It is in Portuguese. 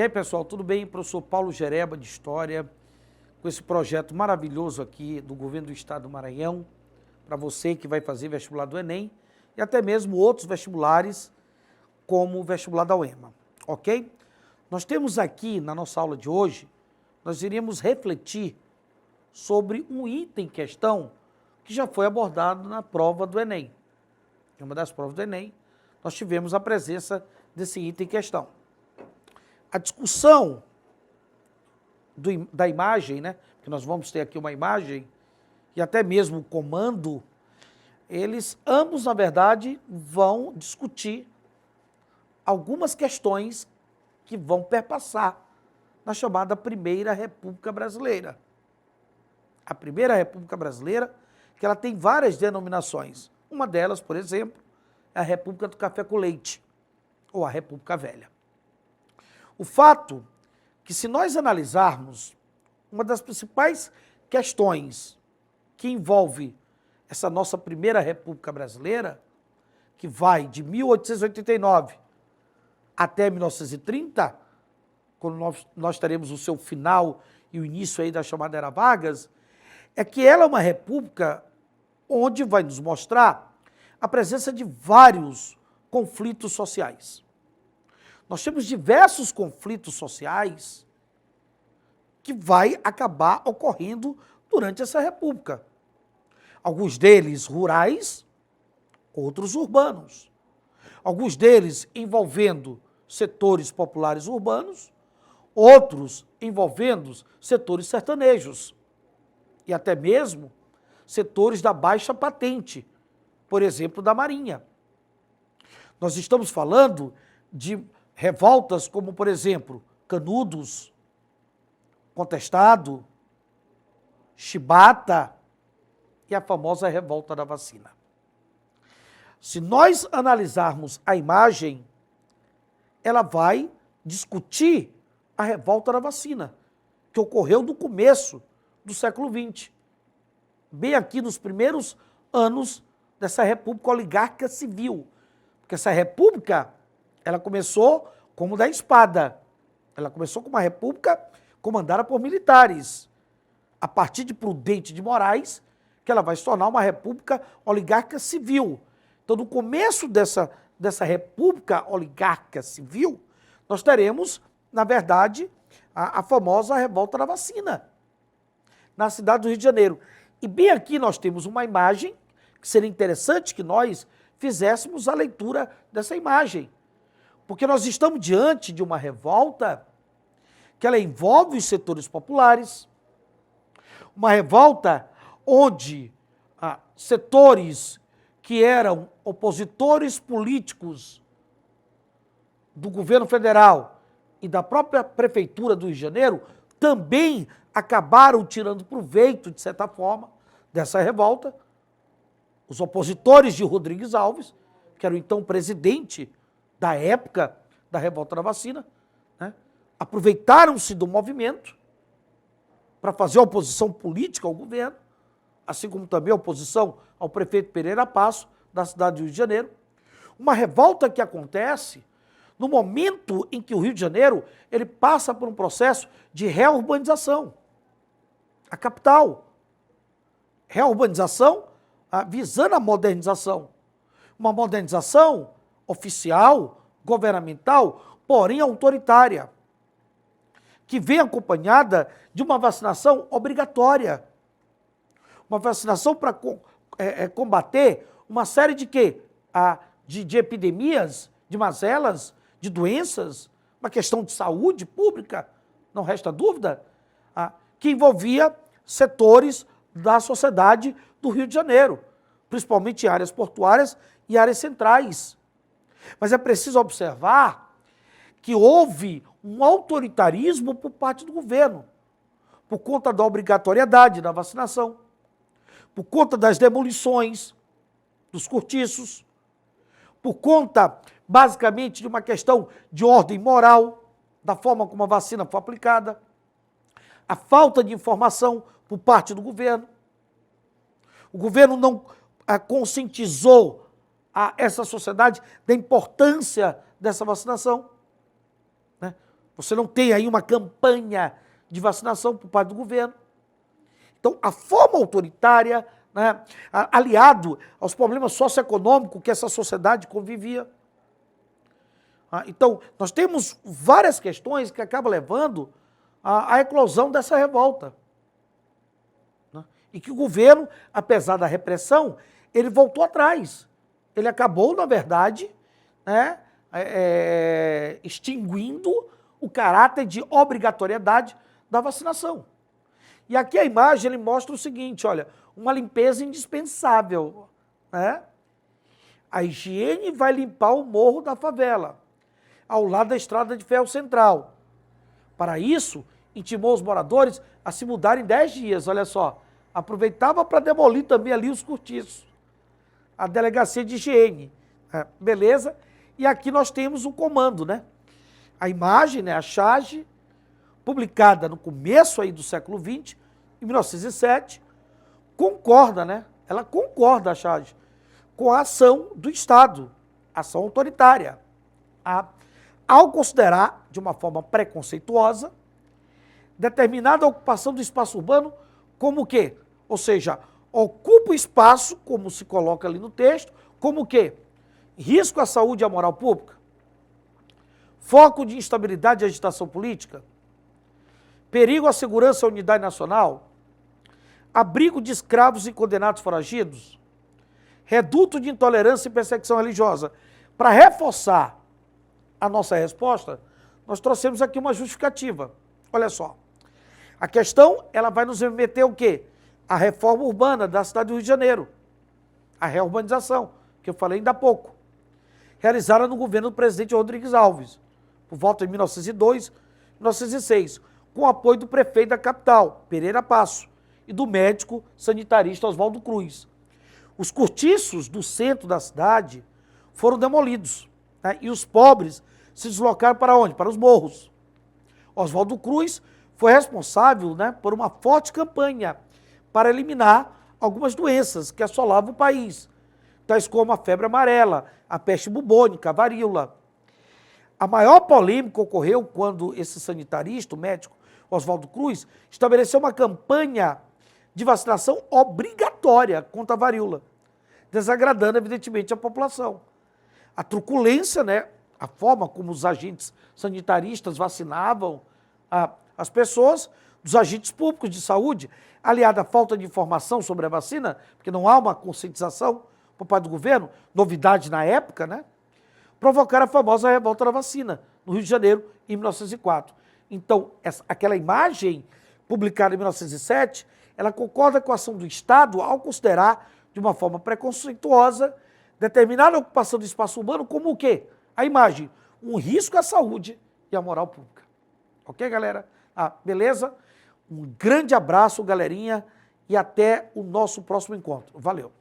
aí, pessoal, tudo bem? Professor Paulo Gereba, de História, com esse projeto maravilhoso aqui do Governo do Estado do Maranhão, para você que vai fazer vestibular do Enem e até mesmo outros vestibulares, como o vestibular da UEMA, ok? Nós temos aqui, na nossa aula de hoje, nós iríamos refletir sobre um item em questão que já foi abordado na prova do Enem. Em uma das provas do Enem, nós tivemos a presença desse item em questão. A discussão da imagem, né? Porque nós vamos ter aqui uma imagem e até mesmo o comando, eles ambos, na verdade, vão discutir algumas questões que vão perpassar na chamada Primeira República Brasileira. A Primeira República Brasileira, que ela tem várias denominações. Uma delas, por exemplo, é a República do Café com Leite, ou a República Velha. O fato que, se nós analisarmos uma das principais questões que envolve essa nossa Primeira República Brasileira, que vai de 1889 até 1930, quando nós teremos o seu final e o início aí da chamada Era Vargas, é que ela é uma república onde vai nos mostrar a presença de vários conflitos sociais. Nós temos diversos conflitos sociais que vai acabar ocorrendo durante essa república. Alguns deles rurais, outros urbanos. Alguns deles envolvendo setores populares urbanos, outros envolvendo setores sertanejos e até mesmo setores da baixa patente, por exemplo, da Marinha. Nós estamos falando de revoltas como, por exemplo, Canudos, Contestado, Chibata e a famosa revolta da vacina. Se nós analisarmos a imagem, ela vai discutir a revolta da vacina, que ocorreu no começo do século XX, bem aqui nos primeiros anos dessa república oligárquica civil, porque essa república, ela começou como da espada, ela começou como uma república comandada por militares, a partir de Prudente de Moraes, que ela vai se tornar uma república oligárquica civil. Então, no começo dessa república oligárquica civil, nós teremos, na verdade, a famosa revolta da vacina, na cidade do Rio de Janeiro. E bem aqui nós temos uma imagem, que seria interessante que nós fizéssemos a leitura dessa imagem, porque nós estamos diante de uma revolta que ela envolve os setores populares, uma revolta onde setores que eram opositores políticos do governo federal e da própria prefeitura do Rio de Janeiro também acabaram tirando proveito, de certa forma, dessa revolta. Os opositores de Rodrigues Alves, que era o então presidente da época da revolta da vacina, né, aproveitaram-se do movimento para fazer oposição política ao governo, assim como também a oposição ao prefeito Pereira Passo, da cidade do Rio de Janeiro. Uma revolta que acontece no momento em que o Rio de Janeiro ele passa por um processo de reurbanização. A capital. Reurbanização visando a modernização. Uma modernização oficial, governamental, porém autoritária, que vem acompanhada de uma vacinação obrigatória. Uma vacinação para combater uma série de quê? De epidemias, de mazelas, de doenças, uma questão de saúde pública, não resta dúvida, que envolvia setores da sociedade do Rio de Janeiro, principalmente áreas portuárias e áreas centrais. Mas é preciso observar que houve um autoritarismo por parte do governo, por conta da obrigatoriedade da vacinação, por conta das demolições dos cortiços, por conta, basicamente, de uma questão de ordem moral, da forma como a vacina foi aplicada, a falta de informação por parte do governo. O governo não conscientizou essa sociedade da importância dessa vacinação, né? Você não tem aí uma campanha de vacinação por parte do governo. Então, a forma autoritária, né, aliado aos problemas socioeconômicos que essa sociedade convivia. Então, nós temos várias questões que acabam levando à eclosão dessa revolta. Né? E que o governo, apesar da repressão, ele voltou atrás. Ele acabou, na verdade, né, extinguindo o caráter de obrigatoriedade da vacinação. E aqui a imagem ele mostra o seguinte, olha, uma limpeza indispensável. Né? A higiene vai limpar o morro da favela, ao lado da estrada de ferro central. Para isso, intimou os moradores a se mudarem em 10 dias, olha só. Aproveitava para demolir também ali os cortiços. A delegacia de higiene, beleza? E aqui nós temos o comando, né? A imagem, né, a charge, publicada no começo aí do século XX, em 1907, concorda, né? Ela concorda, a charge, com a ação do Estado, ação autoritária. Ao considerar, de uma forma preconceituosa, determinada ocupação do espaço urbano como o quê? Ou seja, ocupa o espaço, como se coloca ali no texto, como o quê? Risco à saúde e à moral pública, foco de instabilidade e agitação política, perigo à segurança e à unidade nacional, abrigo de escravos e condenados foragidos, reduto de intolerância e perseguição religiosa. Para reforçar a nossa resposta, nós trouxemos aqui uma justificativa. Olha só, a questão ela vai nos remeter o quê? A reforma urbana da cidade do Rio de Janeiro, a reurbanização, que eu falei ainda há pouco, realizada no governo do presidente Rodrigues Alves, por volta de 1902, 1906, com o apoio do prefeito da capital, Pereira Passo, e do médico sanitarista Oswaldo Cruz. Os cortiços do centro da cidade foram demolidos, né? E os pobres se deslocaram para onde? Para os morros. Oswaldo Cruz foi responsável, né, por uma forte campanha para eliminar algumas doenças que assolavam o país, tais como a febre amarela, a peste bubônica, a varíola. A maior polêmica ocorreu quando esse sanitarista, o médico Oswaldo Cruz, estabeleceu uma campanha de vacinação obrigatória contra a varíola, desagradando, evidentemente, a população. A truculência, né, a forma como os agentes sanitaristas vacinavam as pessoas, dos agentes públicos de saúde, aliada à falta de informação sobre a vacina, porque não há uma conscientização por parte do governo, novidade na época, né, provocaram a famosa revolta da vacina, no Rio de Janeiro, em 1904. Então, aquela imagem publicada em 1907, ela concorda com a ação do Estado ao considerar, de uma forma preconceituosa, determinada ocupação do espaço urbano como o quê? A imagem, um risco à saúde e à moral pública. Ok, galera? Beleza? Um grande abraço, galerinha, e até o nosso próximo encontro. Valeu!